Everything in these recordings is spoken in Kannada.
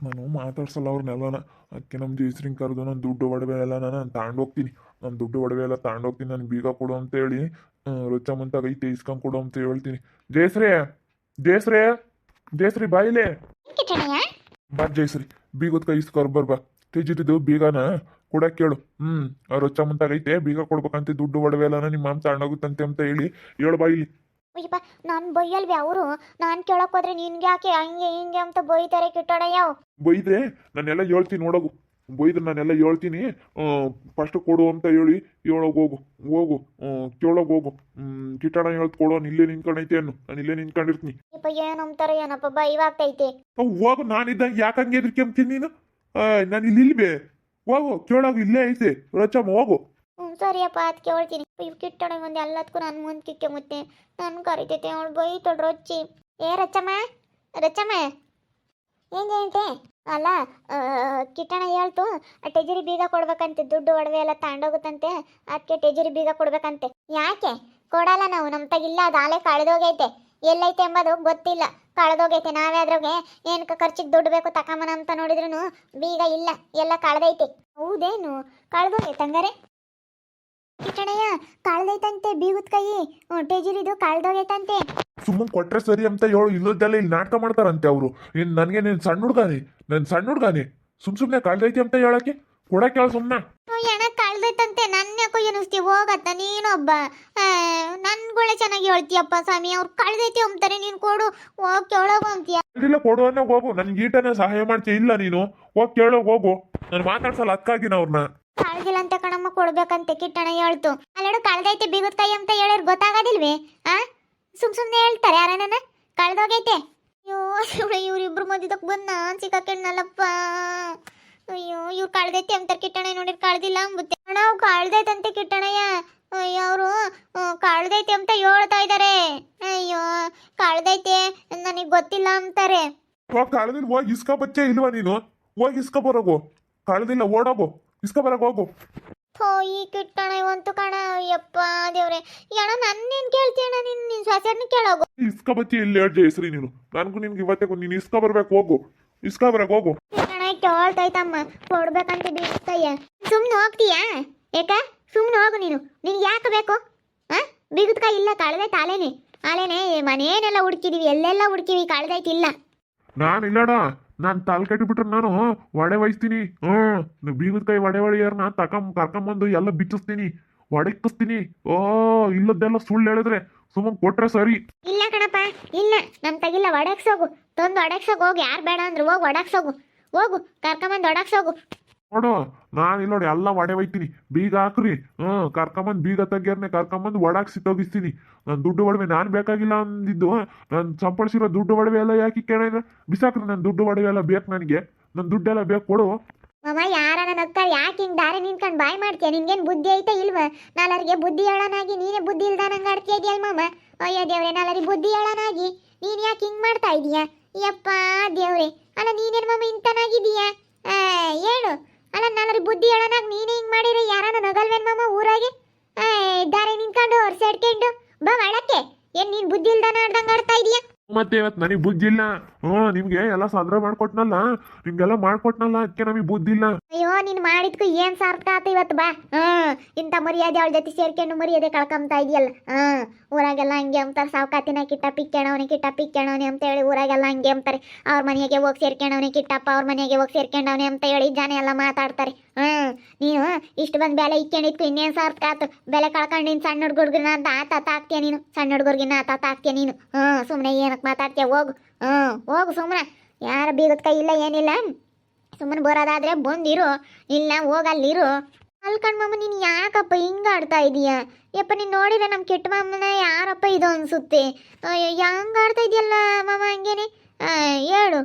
ನಾನು ಮಾತಾಡ್ಸಲ್ಲ ಅವ್ರನ್ನೆಲ್ಲನ. ಅದಕ್ಕೆ ನಮ್ಮ ಜಯಶ್ರೀಂಗ್ ಕರೆದು ನನ್ನ ದುಡ್ಡು ಒಡವೆ ಎಲ್ಲ ನಾನು ತಗೊಂಡೋಗ್ತೀನಿ. ನನ್ನ ದುಡ್ಡು ಒಡವೆ ಎಲ್ಲ ತಗೊಂಡೋಗ್ತೀನಿ. ನಾನು ಬೀಗ ಕೊಡು ಅಂತೇಳಿ ರೊಚ್ಚಮ್ಮಂತಾಗ ಐತೆ ಇಸ್ಕೊಂಡು ಕೊಡು ಅಂತ ಹೇಳ್ತೀನಿ. ಜಯಶ್ರೀ, ಜಯಶ್ರೀ, ಜಯಶ್ರೀ ಬಾಯಿಲೆ ಕಿಟ್ಟಣಯ್ಯ. ಬಾ ಜಯಶ್ರೀ, ಬೀಗದ ಕೈ ಇಸ್ಕೊರ್ ಬರ್ಬಾ. ತೆಜಿಟಿದ್ದು ಬೀಗನ ಕೊಡಕ್ಕೆ ಕೇಳು. ರೊಚ್ಚಮ್ಮಂತಾಗ ಐತೆ ಬೀಗ ಕೊಡ್ಬೇಕಂತೆ, ದುಡ್ಡು ಒಡವೆ ಎಲ್ಲ ನಿಮ್ಮ ಮಾಮ ತಗೊಂಡೋಗುತ್ತಂತೆ ಅಂತ ಹೇಳು ಬಾಯಿಲಿ. ಅಯ್ಯಪ್ಪ, ನಾನು ಬೈಯಲ್ವಿ ಅವರು. ನಾನು ಕೇಳಕ್ ಹೋದ್ರೆ ನಿನ್ಗೆ ಯಾಕೆ ಹಂಗೆ ಹಿಂಗೆ ಅಂತ ಬೈತಾರೆ ಕಿಟ್ಟಣಯ್ಯ. ಬೈದ್ರೆ ನಾನೆಲ್ಲ ಹೇಳ್ತೀನಿ ನೋಡೋಗು. ಬೈದ್ರೆ ನಾನೆಲ್ಲ ಹೇಳ್ತೀನಿ. ಫಸ್ಟ್ ಕೊಡು ಅಂತ ಹೇಳಿ ಹೇಳೋಗಿ ಹೋಗು. ಹೋಗು, ಕೇಳೋಗಿ ಹೋಗು. ಕಿಟ್ಟಣ ಹೇಳ್ತು ಕೊಡು, ನಾನು ಇಲ್ಲೇ ನಿಂತ್ಕೊಂಡೈತೆ ಅನ್ನು. ನಾನು ಇಲ್ಲೇ ನಿಂತ್ಕೊಂಡಿರ್ತೀನಿ. ಅಪ್ಪ ಏನಂತಾರೆ ಏನಪ್ಪ, ಬೈವಾಗ್ತೈತೆ. ಹೋಗು, ನಾನಿದ್ದಂಗೆ ಯಾಕೆ ಹಂಗೆ ಎದ್ರಿಕೆಂಬ್ತೀನಿ ನೀನು? ನಾನು ಇಲ್ಲಿ ಇಲ್ವೇ? ಹೋಗು, ಕೇಳೋಗು, ಇಲ್ಲೇ ಐತೆ ರಚಮ್ಮ, ಹೋಗು. ಸರಿಯಪ್ಪ, ಅದು ಕೇಳ್ತೀನಿ. ಇವ್ ಕಿಟ್ಟಣ ಮುಂದೆ ಎಲ್ಲದಕ್ಕೂ ನಾನು ಮುಂದೆ ಕಿಕ್ಕೆ ಮುತ್ತೆ ನಾನು ಕರಿತೈತೆ. ಅವಳು ಬೈತೊಡ್ರು ರೊಚ್ಚಿ. ಏ ರಚಮ್ಮ, ರಚಮ್ಮ ಹೆಂಗೆ ಅಲ್ಲ, ಕಿಟ್ಟಣ ಹೇಳ್ತು ಟೆಜರಿ ಬೀಗ ಕೊಡ್ಬೇಕಂತೆ, ದುಡ್ಡು ಒಡವೆ ಎಲ್ಲ ತಗೊಂಡೋಗುತ್ತಂತೆ. ಅದಕ್ಕೆ ಟೆಜರಿ ಬೀಗ ಕೊಡ್ಬೇಕಂತೆ. ಯಾಕೆ ಕೊಡಲ್ಲ ನಾವು? ನಮ್ಮ ತಗಿಲ್ಲ, ಅದು ಆಲೆ ಕಳೆದೋಗೈತೆ. ಎಲ್ಲೈತೆ ಎಂಬುದು ಗೊತ್ತಿಲ್ಲ, ಕಳೆದೋಗೈತೆ. ನಾವೇ ಅದ್ರಾಗೆ ಏನಕ್ಕೆ ಖರ್ಚಿಗೆ ದುಡ್ಡು ಬೇಕು ತಕೊಂಬನ ಅಂತ ನೋಡಿದ್ರು ಬೀಗ ಇಲ್ಲ, ಎಲ್ಲ ಕಳೆದೈತೆ. ಹೌದೇನು? ಕಳೆದೋಗೈತೆ ಹಂಗಾರೆ? ಕಿಟ್ಟಣಯ್ಯ, ಕಳ್ದೈತಂತೆ ಬೀಗದ ಕೈ. ಟೇಜಿರಿದು ಕಳ್ದೋಗೈತಂತೆ. ಸುಮ್ಮನೆ ಕೊಟ್ರೆ ಸರಿ ಅಂತ ಹೇಳು. ಇಲ್ಲದೆಲ್ಲ ಇಲ್ಲಿ ನಾಟಕ ಮಾಡ್ತಾರಂತೆ ಅವರು. ನನಗೆ ನೀನು ಸಣ್ಣ ಹುಡ್ಗಾನೆ, ನನ್ನ ಸಣ್ಣ ಹುಡ್ಗಾನೆ. ಸುಮ್ಮನೆ ಕಳ್ದೈತಿ ಅಂತ ಹೇಳಕ್ಕೆ ಕೊಡಕ್ಕೆ ಹೇಳು ಸುಮ್ಮನೆ. ಹೆಣ ಕಳ್ದೈತಂತೆ. ನನ್ನ ಯಾಕೋ ಎನಿಸ್ತೀವಿ ಹೋಗತ್ತ ನೀನೊಬ್ಬ. ನನ್ಗೊಳ್ಳೆ ಚೆನ್ನಾಗಿ ಹೇಳ್ತೀಯಪ್ಪ ಸ್ವಾಮಿ. ಅವ್ರು ಕಳ್ದೈತಿ ಅಂತಾರೆ, ನೀನು ಕೊಡು ಹೋಗಿ ಕೇಳೋಗು ಅಂತೀಯ. ಇಲ್ಲ, ಕೊಡು ಅನ್ನೋ ಹೋಗು. ನನ್ಗೆ ಈಟನೇ ಸಹಾಯ ಮಾಡ್ತೀಯ ಇಲ್ಲ ನೀನು? ಹೋಗಿ ಕೇಳೋಗಿ ಹೋಗು. ನಾನು ಮಾತಾಡ್ಸಲ್ಲ ಅದಕ್ಕಾಗಿನ ಅವ್ರನ್ನ. ಕಳ್ದಿಲ್ಲ ಅಂತ ಕಣಮ್ಮ, ಕೊಡ್ಬೇಕಂತೆ ಕಿಟ್ಟಣ ಹೇಳ್ತು. ಅಲ್ಲೆಡು ಕಳ್ದೈತೆ ಬೀಗದ ಕೈ ಅಂತ ಹೇಳಿರ್ ಗೊತ್ತಾಗೋದಿಲ್ವೇ? ಸುಮ್ನೆ ಹೇಳ್ತಾರೆ ಯಾರನ್ನ ಕಳ್ದೋಗೈತೆ. ಅಯ್ಯೋ ಇವ್ರಿಬ್ರು ಮದ್ದಿದಕ್ ಬಂದ್ ನಾನ್ ಸಿಕ್ಕಾಕೆಣ್ಣಲ್ಲಪ್ಪ. ಅಯ್ಯೋ ಇವ್ರು ಕಳ್ದೈತೆ ಅಂತಾರೆ, ಕಿಟ್ಟಣ ನೋಡಿರ್ ಕಳ್ದಿಲ್ಲ ಅಂಬುತ್ತೆ. ನಾವು ಕಳ್ದೈತಂತೆ ಕಿಟ್ಟಣಯ್ಯ. ಅಯ್ಯೋ ಅವರು ಕಳ್ದೈತೆ ಅಂತ ಹೇಳ್ತಾ ಇದಾರೆ. ಅಯ್ಯೋ ಕಳ್ದೈತೆ ನನಗೆ ಗೊತ್ತಿಲ್ಲ ಅಂತಾರೆ. ಕಳೆದಿಲ್ಲ, ಹೋಗಿ ಇಸ್ಕೊ ಬಚ್ಚೆ ಇಲ್ವಾ ನೀನು? ಹೋಗಿ ಇಸ್ಕೊ ಬರೋಗು. ಕಳೆದಿಲ್ಲ, ಓಡೋಗು, ಇಸ್ಕೊ ಬರೋಕೆ ಹೋಗು. ಥೋ, ಈ ಕಿಟ್ಟಣ ಇವಂತು ಕಣ. ಅಯ್ಯಪ್ಪ ದೇವ್ರೆ, ಅಣ್ಣ ನನ್ನೇನು ಕೇಳ್ತೀಯಣ್ಣ? ನಿನ್ನ ಸೊಸೆರ್ನ ಕೇಳೋಗು. ಇಸ್ಕೊ ಬಚ್ಚಿ ಇಲ್ಲಿ ಹೇಳಿ ಜಯಶ್ರೀ ನೀನು. ನನಗೂ ನಿನ್ಗೆ ಇವತ್ತೇ ನೀನು ಇಸ್ಕೊ ಬರ್ಬೇಕು. ಹೋಗು, ಇಸ್ಕೊ ಬರಕ್ಕೆ ಹೋಗು. ಕಿಟ್ಟಣ ಕೇಳ್ತೈತಮ್ಮ, ಕೊಡ್ಬೇಕಂತ ಬೀಗ್ತಯ್ಯ. ಸುಮ್ಮನೆ ಹೋಗ್ತೀಯಾ? ಯಾಕ ಸುಮ್ಮನೆ ಹೋಗು ನೀನು. ನಿನ್ಗೆ ಯಾಕೆ ಬೇಕು? ಬೀಗದ ಕೈ ಇಲ್ಲ, ಕಳ್ದೈತೆ ಆಲೇನೆ. ಆಲೇನೆ ಮನೇನೆಲ್ಲ ಹುಡುಕಿದೀವಿ, ಎಲ್ಲೆಲ್ಲ ಹುಡುಕಿವಿ, ಕಳ್ದೈತಿಲ್ಲ. ನಾನು ಇಲ್ಲಡ, ನಾನು ತಾಲ್ ಕಟ್ಟಿಬಿಟ್ರೆ ನಾನು ಒಡೆ ವಹಿಸ್ತೀನಿ. ಬೀಗದ ಕೈ ಒಡೆಯಾರನ್ನ ಕರ್ಕೊಂಬಂದು ಎಲ್ಲ ಬಿಚ್ಚಿಸ್ತೀನಿ, ಒಡಕಿಸ್ತೀನಿ. ಇಲ್ಲದ್ದೆಲ್ಲ ಸುಳ್ಳು ಹೇಳಿದ್ರೆ ಸುಮ್ಮನೆ ಕೊಟ್ರೆ ಸರಿ. ಇಲ್ಲ ಕಣಪ್ಪ, ಇಲ್ಲ, ನಮ್ ತಗಿಲ್ಲ. ಒಡಕ್ಸೋಗು, ತಂದು ಒಡಕ್ಸೋಗು. ಹೋಗಿ, ಯಾರು ಬೇಡ ಅಂದ್ರು ಹೋಗಿ ಒಡಕ್ಸೋಗು. ಹೋಗು, ಕರ್ಕೊಂಬಂದು ಒಡಕ್ಸೋಗು. ನೋಡು, ನಾನು ಇಲ್ಲ ನೋಡಿ ಎಲ್ಲ ಒಡೆ ಒಯ್ತೀನಿ. ಬೀಗ ಹಾಕ್ರಿ. ಕರ್ಕೊಂಬಂದು ಬೀಗ ತೆಗಿಯರ್ನೆ ಕರ್ಕೊಂಬಂದು ಒಡಾಕ್ಸಿ ತೆಗಿಸ್ತೀನಿ. ನನ್ನ ದುಡ್ಡು ಒಡವೆ ನಾನು ಬೇಕಾಗಿಲ್ಲ ಅಂದಿದ್ದು. ನಾನು ಸಂಪಡಿಸಿರೋ ದುಡ್ಡು ಒಡವೆ ಎಲ್ಲ ಯಾಕೆ ಕೇಳಿದ್ರೆ ಬಿಸಾಕ್ರಿ. ನನ್ನ ದುಡ್ಡು ಒಡವೆ ಎಲ್ಲ ಬೇಕು ನನಗೆ. ನನ್ನ ದುಡ್ಡೆಲ್ಲ ಬೇಕು, ಕೊಡು. ಮಾಮ ಯಾರನ್ನ ನಗ್ತಾರೆ? ಯಾಕೆ ಹಿಂಗೆ ದಾರಿ ನಿಂತ್ಕೊಂಡು ಬಾಯ್ ಮಾಡ್ತೀಯ? ನಿನ್ಗೇನು ಬುದ್ಧಿ ಐತೆ ಇಲ್ವಾ? ನಾಲ್ವರಿಗೆ ಬುದ್ಧಿ ಹೇಳೋನಾಗಿ ನೀನೇ ಬುದ್ಧಿ ಇಲ್ದಾನಂಗೆ ಆಡ್ತೀಯ ಇದೆಯಲ್ಲ ಮಾಮ. ಅಯ್ಯೋ ದೇವ್ರೆ, ನಾಲ್ವರಿಗೆ ಬುದ್ಧಿ ಹೇಳೋನಾಗಿ ನೀನು ಯಾಕೆ ಹಿಂಗೆ ಮಾಡ್ತಾ ಇದೀಯಾ? ಯಪ್ಪ ದೇವ್ರೆ, ಅಲ್ಲ ನೀನೇನು ಮಾಮ ಇಂತನಾಗಿದೀಯಾ? ಹೇಳು. ಅಲ್ಲ ನಾಲ್ವರಿಗೆ ಬುದ್ಧಿ ಹೇಳೋನಾಗ ನೀನೇ ಹಿಂಗೆ ಮಾಡಿದ್ರೆ ಯಾರನ್ನ ನಗಲ್ವೇನು ಮಾಮ ಊರಾಗೆ? ದಾರಿ ನಿಂತ್ಕೊಂಡು ಹೊರ್ಸಾಡ್ಕೊಂಡು ಬಾ ಒಳಕ್ಕೆ. ಏನು ನೀನು ಬುದ್ಧಿ ಇಲ್ದಾನ ಆಡ್ದಂಗೆ ಆಡ್ತಾ ಇದೀಯಾ? ಮತ್ತೆ ಇವತ್ತು ನನಗೆ ಬುದ್ಧಿ ಇಲ್ಲ. ನಿಮ್ಗೆ ಎಲ್ಲ ಸಾದ್ರ ಮಾಡ್ಕೊಟ್ನಲ್ಲ, ನಿಮ್ಗೆಲ್ಲ ಮಾಡ್ಕೊಟ್ನಲ್ಲ, ಅದಕ್ಕೆ ನಮಗೆ ಬುದ್ಧಿ ಇಲ್ಲ. ಅಯ್ಯೋ ನೀನು ಮಾಡಿದ್ಕು ಏನು ಸಾರ್ಥಕ ಆತ ಇವತ್ತು. ಬಾ. ಇಂಥ ಮರ್ಯಾದೆ ಅವಳ ಜೊತೆ ಸೇರ್ಕೊಂಡು ಮರ್ಯಾದೆ ಕಳ್ಕೊಂತ ಇದೆಯಲ್ಲ. ಊರಾಗೆಲ್ಲ ಹಂಗೆ ಅಂತಾರೆ, ಸಾವುಕಾತಿನ ಕಿಟ್ಟ ಪಿಕ್ಕಣವನೆ ಅಂತ ಹೇಳಿ ಊರಾಗೆಲ್ಲ ಹಂಗೆ ಅಂತಾರೆ. ಅವ್ರ ಮನೆಗೆ ಹೋಗಿ ಸೇರ್ಕೊಂಡವನೆ ಕಿಟ್ಟಪ್ಪ, ಅವ್ರ ಮನೆಗೆ ಹೋಗಿ ಸೇರ್ಕೊಂಡವನೆ ಅಂತ ಹೇಳಿ ಜನ ಎಲ್ಲ ಮಾತಾಡ್ತಾರೆ. ನೀನು ಇಷ್ಟು ಬಂದು ಬೆಲೆ ಇಕ್ಕೊಂಡಿದ್ಕು ಇನ್ನೇನು ಸಾರ್ಥಕ ಆತು? ಬೆಲೆ ಕಳ್ಕೊಂಡು ನೀನು ಸಣ್ಣ ಹುಡುಗರ್ಗಿನ ಅಂತ ಆತಾಕ್ತೀಯ ನೀನು. ಸಣ್ಣ ಹುಡುಗರ್ಗಿನ ಆತಾಕ್ತೀಯ ನೀನು. ಸುಮ್ಮನೆ ಏನಕ್ಕೆ ಮಾತಾಡ್ತೀಯ? ಹೋಗು, ಹೋಗು ಸುಮ್ಮನೆ. ಯಾರ ಬೀಗದ ಕೈ ಇಲ್ಲ ಏನಿಲ್ಲ. ಸುಮ್ಮನೆ ಬರೋದಾದ್ರೆ ಬಂದಿರು, ಇಲ್ಲ ಹೋಗಲ್ಲಿರು. ಅಲ್ಕಂಡ್ ಮಾಮ, ನೀನು ಯಾಕಪ್ಪ ಹಿಂಗೆ ಆಡ್ತಾ ಇದೀಯಾ? ಯಪ್ಪ ನೀನು ನೋಡಿದ್ರೆ ನಮ್ಮ ಕೆಟ್ಟ ಮಾಮನ ಯಾರಪ್ಪ ಇದು ಅನ್ಸುತ್ತೆ. ಹೆಂಗೆ ಆಡ್ತಾ ಇದೆಯಲ್ಲ ಮಾಮ ಹಂಗೇನೆ. ಹೇಳು,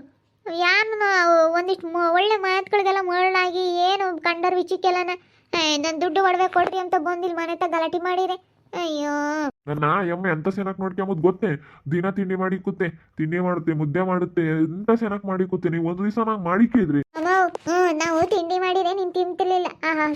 ಯಾರು ಒಂದಿಷ್ಟು ಒಳ್ಳೆ ಮಾತುಗಳಿಗೆಲ್ಲ ಮರಳಾಗಿ ಏನು ಕಂಡರ್ ವಿಚಿಕ್ಕೆಲ್ಲನ ನನ್ನ ದುಡ್ಡು ಒಡವೆ ಕೊಡ್ರಿ ಅಂತ ಬಂದಿಲ್ಲ ಮನೆ ತ ಗಲಾಟೆ ಮಾಡಿರೆ. ಅಯ್ಯೋ, ನನ್ನ ಎಮ್ಮೆ ಎಂತ ಸೆನಕ್ ನೋಡ್ಕೊಂಬುದು ಗೊತ್ತೇ? ದಿನ ತಿಂಡಿ ಮಾಡಿ ಕೂತೆ, ತಿಂಡಿ ಮಾಡುತ್ತೆ, ಮುದ್ದೆ ಮಾಡುತ್ತೆ, ಎಂತ ಸೆನಕ್ ಮಾಡಿ ಕೂತೆ. ನೀವು ಒಂದು ದಿವಸ ನಂಗೆ ಮಾಡಿಕ್ಕಿದ್ರಿ. ನಾವು ತಿಂಡಿ ಮಾಡಿದ್ರೆ ನೀನು ತಿಂತಿರ್ಲಿಲ್ಲ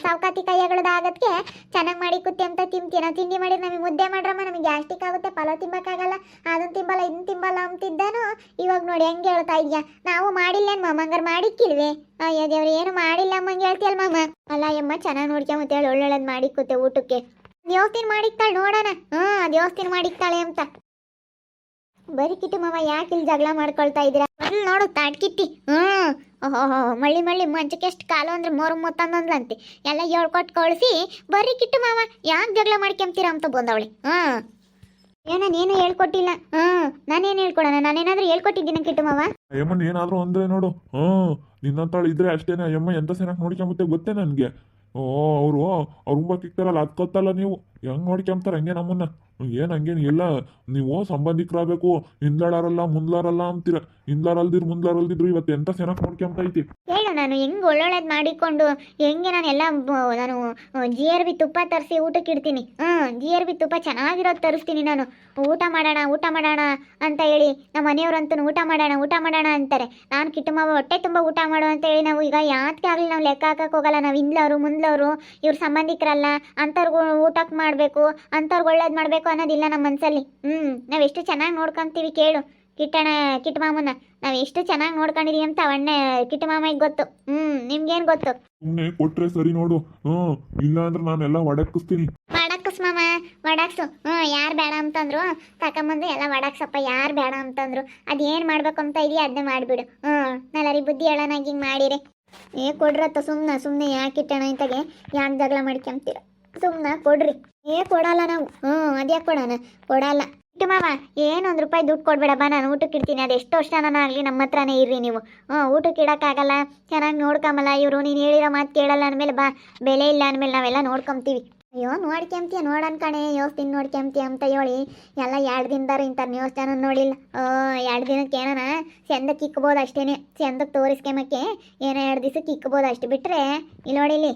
ಸಾವ್ಕಾತಿ ಕೈಯಗಳದ ಆಗಕ್ಕೆ ಚೆನ್ನಾಗಿ ಮಾಡಿ ಕುತ್ತಿ ಅಂತ ತಿಂತೀಯ. ನಾವು ತಿಂಡಿ ಮಾಡಿದ್ರೆ ನಮಗೆ ಮುದ್ದೆ ಮಾಡ್ರಮ್ಮ, ನಮಗೆ ಗ್ಯಾಸ್ಟಿಕ್ ಆಗುತ್ತೆ, ಪಲಾವ್ ತಿಂಬಕ್ಕಾಗಲ್ಲ, ಅದನ್ನ ತಿಂಬಲ್ಲ ಇದನ್ನ ತಿಂಬಲ್ಲ ಅಂತಿದ್ದಾನು. ಇವಾಗ ನೋಡಿ ಹೆಂಗೆ ಹೇಳ್ತಾ ಇದೆಯಾ. ನಾವು ಮಾಡಿಲ್ಲೇನು ಮಾಮ, ಹಂಗಾರೆ ಮಾಡಿಕ್ಕಿಲ್ವೇ? ಅಯ್ಯೋ ದೇವ್ರು, ಏನು ಮಾಡಿಲ್ಲ ಅಮ್ಮಂಗೆ ಹೇಳ್ತೀಯಲ್ಲ ಮಾಮ. ಅಲ್ಲ ಅಮ್ಮ, ಚೆನ್ನಾಗಿ ನೋಡ್ಕೊಂಬತ್ತೆ ಹೇಳಿ, ಒಳ್ಳೊಳ್ಳೇದು ಮಾಡಿಕ್ಕುತ್ತೆ ಊಟಕ್ಕೆ. ದೇವಸ್ಥಾನ ಮಾಡಿಕ್ತಾಳೆ ನೋಡೋಣ. ದೇವಸ್ಥಾನ ಮಾಡಿಕ್ತಾಳೆ ಅಂತ. ಬರೀ ಕಿಟ್ಟು ಮಾವ, ಯಾಕೆ ಇಲ್ಲಿ ಜಗಳ ಮಾಡ್ಕೊಳ್ತಾ ಇದ್ದೀರಾ? ಮೊದಲು ನೋಡು ತಾಡ್ಕಿಟ್ಟಿ. ಓಹೋ ಮಳ್ಳಿ ಮಳ್ಳಿ ಮಂಚಕ್ಕೆ ಎಷ್ಟು ಕಾಲು ಅಂದ್ರೆ ಮೂರು ಮೂತ್ತಂದಂದ್ಲಂತೆ. ಎಲ್ಲ ಹೇಳ್ಕೊಟ್ಟು ಕಳಿಸಿ ಬರೀ ಕಿಟ್ಟು ಮಾವ ಯಾಕೆ ಜಗಳ ಮಾಡ್ಕೊಂತೀರ ಅಂತ ಬಂದವಳೆ. ನಾನೇನು ಹೇಳ್ಕೊಟ್ಟಿಲ್ಲ. ನಾನೇನು ಹೇಳ್ಕೊಡೋಣ? ನಾನೇನಾದ್ರೂ ಹೇಳ್ಕೊಟ್ಟಿದ್ದೀನ ಕಿಟ್ಟು ಮಾವ? ಅಯ್ಯಮ್ಮನ್ ಏನಾದ್ರು ಅಂದ್ರೆ ನೋಡು, ನಿನ್ನಂತಾಳು ಇದ್ರೆ ಅಷ್ಟೇನೆ. ಅಯ್ಯಮ್ಮ ಎಂತ ಚೆನ್ನಾಗಿ ನೋಡ್ಕೊಂಬತ್ತೆ ಗೊತ್ತೇ ನನಗೆ. ಅವರು ಅವ್ರ ಉಂಬಕ್ಕೆ ಇಕ್ತಾರಲ್ಲ, ಅದು ಗೊತ್ತಲ್ಲ ನೀವು ಹೆಂಗ್ ನೋಡ್ಕೊಂತಾರೆ ಹಂಗೆ ನಮ್ಮನ್ನ. ಹಂಗೇನು ಎಲ್ಲ ನೀವು ಸಂಬಂಧಿಕರಾಗಬೇಕು, ಹಿಂದ್ಲಾಡಾರಲ್ಲ ಮುಂದ್ಲಾರಲ್ಲ ಅಂತೀರ. ಹಿಂದ್ಲಾರಲ್ದಿರು ಮುಂದ್ಲಾರಲ್ದಿದ್ರು ಇವತ್ತು ಎಂತ ಚೆನ್ನಾಗಿ ನೋಡ್ಕೊಂತೈತಿ ಹೇಳು. ನಾನು ಹೆಂಗೆ ಒಳ್ಳೊಳ್ಳೇದು ಮಾಡಿಕೊಂಡು ಹೆಂಗೆ ನಾನೆಲ್ಲ ನಾನು GRB ತುಪ್ಪ ತರಿಸಿ ಊಟಕ್ಕೆ ಇಡ್ತೀನಿ. GRB ತುಪ್ಪ ಚೆನ್ನಾಗಿರೋದು ತರಿಸ್ತೀನಿ ನಾನು. ಊಟ ಮಾಡೋಣ ಅಂತ ಹೇಳಿ ನಮ್ಮ ಮನೆಯವ್ರಂತೂ ಊಟ ಮಾಡೋಣ ಅಂತಾರೆ. ನಾನು ಕಿಟ್ಟು ಮಾವ ಹೊಟ್ಟೆ ತುಂಬ ಊಟ ಮಾಡು ಅಂತ ಹೇಳಿ ನಾವು ಈಗ ಯಾಕೆ ಆಗಲಿ ನಾವು ಲೆಕ್ಕ ಹಾಕಕ್ಕೆ ಹೋಗಲ್ಲ. ನಾವು ಹಿಂದ್ಲವರು ಮುಂದ್ಲವರು ಇವ್ರ ಸಂಬಂಧಿಕರಲ್ಲ, ಅಂಥವ್ರಿಗೂ ಊಟಕ್ಕೆ ಮಾಡಬೇಕು, ಅಂಥವ್ರಿಗೆ ಒಳ್ಳೇದು ಮಾಡಬೇಕು ಅನ್ನೋದಿಲ್ಲ ನಮ್ಮ ಮನಸ್ಸಲ್ಲಿ. ನಾವು ಎಷ್ಟು ಚೆನ್ನಾಗಿ ನೋಡ್ಕೊಂತೀವಿ ಕೇಳು ಕಿಟ್ಟು ಮಾಮನ. ನಾವು ಎಷ್ಟು ಚೆನ್ನಾಗಿ ನೋಡ್ಕೊಂಡಿದೀವಿ ಅಂತ ಅವಣ್ಣೆ ಕಿಟ್ಟು ಮಾಮಗೆ ಗೊತ್ತು. ನಿಮ್ಗೇನು ಗೊತ್ತು? ಸುಮ್ಮನೆ ಕೊಟ್ರೆ ಸರಿ ನೋಡು. ಇಲ್ಲ ಅಂದ್ರೆ ನಾನೆಲ್ಲ ಒಡಕಿಸ್ತೀನಿ. ವಡಾಕ್ಸ್ ಮಾಮ, ವಡಾಕ್ಸು. ಯಾರು ಬೇಡ ಅಂತಂದ್ರು ತಕೊಂಬಂದು ಎಲ್ಲ ವಡಾಕ್ಸಪ್ಪ. ಯಾರು ಬೇಡ ಅಂತಂದ್ರು ಅದೇನು ಮಾಡ್ಬೇಕು ಅಂತ ಇದೆಯಾ ಅದನ್ನೇ ಮಾಡಿಬಿಡು. ನಲ್ಲರಿ ಬುದ್ಧಿ ಹೇಳೋಣ ಹಿಂಗೆ ಮಾಡಿರಿ. ಕೊಡ್ರತ್ತ ಸುಮ್ಮನೆ ಯಾಕಿಟ್ಟಣ ಇಂತಾಗೆ ಯಾಕೆ ಜಗಳ ಮಾಡ್ಕೊಂತೀರ? ಸುಮ್ಮನೆ ಕೊಡ್ರಿ. ಕೊಡಲ್ಲ ನಾವು. ಅದ್ಯಾಕೆ ಕೊಡಲ್ಲ. ಕಿಟ್ಟು ಮಾವ, ಏನು ₹1 ದುಡ್ಡು ಕೊಡ್ಬೇಡಪ್ಪ, ನಾನು ಊಟಕ್ಕೆ ಇಡ್ತೀನಿ. ಅದು ಎಷ್ಟು ವರ್ಷ ಆಗಲಿ ನಮ್ಮ ಹತ್ರನೇ ಇರ್ರಿ ನೀವು. ಊಟಕ್ಕೆ ಇಡೋಕ್ಕಾಗಲ್ಲ, ಚೆನ್ನಾಗಿ ನೋಡ್ಕೊಂಬಲ್ಲ ಇವರು. ನೀನು ಹೇಳಿರೋ ಮಾತು ಕೇಳಲ್ಲ ಅಂದಮೇಲೆ ಬೆಲೆ ಇಲ್ಲ ಅಂದಮೇಲೆ ನಾವೆಲ್ಲ ನೋಡ್ಕೊಂತೀವಿ. ಅಯ್ಯೋ ನೋಡ್ಕೊಂತೀಯ ನೋಡನ್ ಕಣೆ, ಯೋಸ್ತೀನಿ ನೋಡ್ಕೊಂತೀಯ ಅಂತ ಹೇಳಿ ಎಲ್ಲ 2 ದಿನದಾರ ಇಂಥವ್ರು ನ್ಯೂಸ್ ಚಾನಲ್ ನೋಡಿಲ್ಲ. 2 ದಿನಕ್ಕೆ ಏನಾನ ಚಂದಕ್ಕೆ ಇಕ್ಬೋದು ಅಷ್ಟೇನೆ. ಚಂದಕ್ಕೆ ತೋರಿಸ್ಕೊಂಬಕ್ಕೆ ಏನೋ 2 ದಿವಸಕ್ಕೆ ಇಕ್ಬೋದು ಅಷ್ಟು ಬಿಟ್ಟರೆ ಇಲ್ಲಿ ನೋಡಿಲಿ.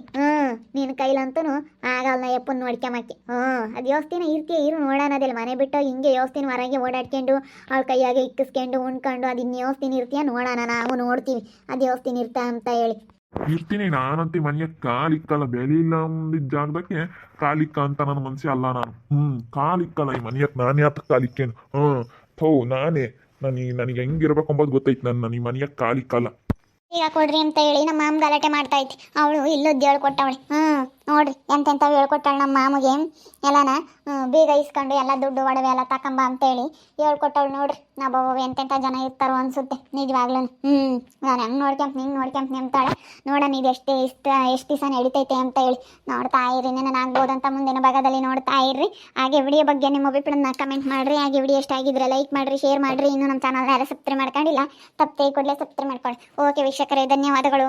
ನಿನ್ನ ಕೈಲಂತೂ ಆಗಲ್ಲ ಯಪ್ಪನ ನೋಡ್ಕೊಂಬಕ್ಕೆ. ಅದು ಯೋಸ್ತಿನ ಇರು ನೋಡೋಣದಿಲ್ಲ. ಮನೆ ಬಿಟ್ಟು ಹಿಂಗೆ ಯೋಸ್ತಿನ ಹೊರಗೆ ಓಡಾಡ್ಕೊಂಡು ಅವ್ಳ ಕೈಯಾಗೆ ಇಕ್ಕಿಸ್ಕೊಂಡು ಉಣ್ಕೊಂಡು ಅದು ಇನ್ನು ಯೋಸ್ತಿನ ಇರ್ತೀಯ ನೋಡೋಣ, ನಾವು ನೋಡ್ತೀವಿ ಅದು ಯೋಸ್ತಿನ ಇರ್ತಾ ಅಂತ ಹೇಳಿ. ಇರ್ತೀನಿ ನಾನಂತ ಮನೆಯ ಕಾಲಿಕ್ಕಲ್ಲ. ಬೆಲೆ ಇಲ್ಲ ಅಂದಿದ್ದ ಜಾಗದಕ್ಕೆ ಕಾಲಿಕ್ಕ ಅಂತ ನನ್ನ ಮನ್ಸಿ ಅಲ್ಲ ನಾನು. ಕಾಲಿಕ್ಕಲ್ಲ ಈ ಮನೆಯಕ್ಕೆ. ನಾನು ಯಾತ ಕಾಲಿಕ್ಕೇನು? ನನಗೆ ಹೆಂಗಿರ್ಬೇಕು ಅಂಬೋದು ಗೊತ್ತೈತಿ. ನನ್ನ ಈ ಮನೆಯಕ್ಕೆ ಕಾಲಿಕ್ಕಲ್ಲ. ಈಗ ಕೊಡ್ರಿ ಅಂತ ಹೇಳಿ ನಮ್ಮ ಮಾಮ ಗಲಾಟೆ ಮಾಡ್ತಾ ಐತಿ. ಅವಳು ಇಲ್ಲದ್ದು ಹೇಳ್ಕೊಟ್ಟವಳೆ. ನೋಡ್ರಿ ಎಂತೆಂಥವು ಹೇಳ್ಕೊಟ್ಟಾಳೆ ನಮ್ಮ ಮಾಮಗೆ. ಎಲ್ಲನ ಬೀಗ ಇಸ್ಕೊಂಡು ಎಲ್ಲ ದುಡ್ಡು ಒಡವೆ ಎಲ್ಲ ತಕೊಂಬ ಅಂತೇಳಿ ಹೇಳ್ಕೊಟ್ಟವಳು. ನೋಡ್ರಿ ನಾವು ಎಂತೆಂಥ ಜನ ಇರ್ತಾರೋ ಅನ್ಸುತ್ತೆ ನಿಜವಾಗ್ಲೂ. ನಾನು ಹೆಂಗೆ ನೋಡ್ಕೊಂತೀನಿ ಅಂತಾಳೆ. ನೋಡೋಣ ಇದು ಎಷ್ಟು ದಿವಸ ನಡೀತೈತೆ ಅಂತ ಹೇಳಿ ನೋಡ್ತಾ ಇರ್ರಿ. ನಾನು ಆಗ್ಬೋದಂತ ಮುಂದಿನ ಭಾಗದಲ್ಲಿ ನೋಡ್ತಾ ಇರ್ರಿ. ಹಾಗೆ ವಿಡಿಯೋ ಬಗ್ಗೆ ನಿಮ್ಮ ಅಭಿಪ್ರಾಯನ ಕಮೆಂಟ್ ಮಾಡಿರಿ. ಹಾಗೆ ವಿಡಿಯೋ ಇಷ್ಟ ಆಗಿದ್ರೆ ಲೈಕ್ ಮಾಡಿರಿ, ಶೇರ್ ಮಾಡಿರಿ. ಇನ್ನೂ ನಮ್ಮ ಚಾನಲ್ ಯಾರು ಸಬ್ಸ್ಕ್ರೈಬ್ ಮಾಡ್ಕೊಂಡಿಲ್ಲ ತಪ್ಪೇ ಕೂಡಲೇ ಸಬ್ಸ್ಕ್ರೈಬ್ ಮಾಡ್ಕೊಳ್ಳಿ. ಓಕೆ ವೀಕ್ಷಕರೇ, ಧನ್ಯವಾದಗಳು.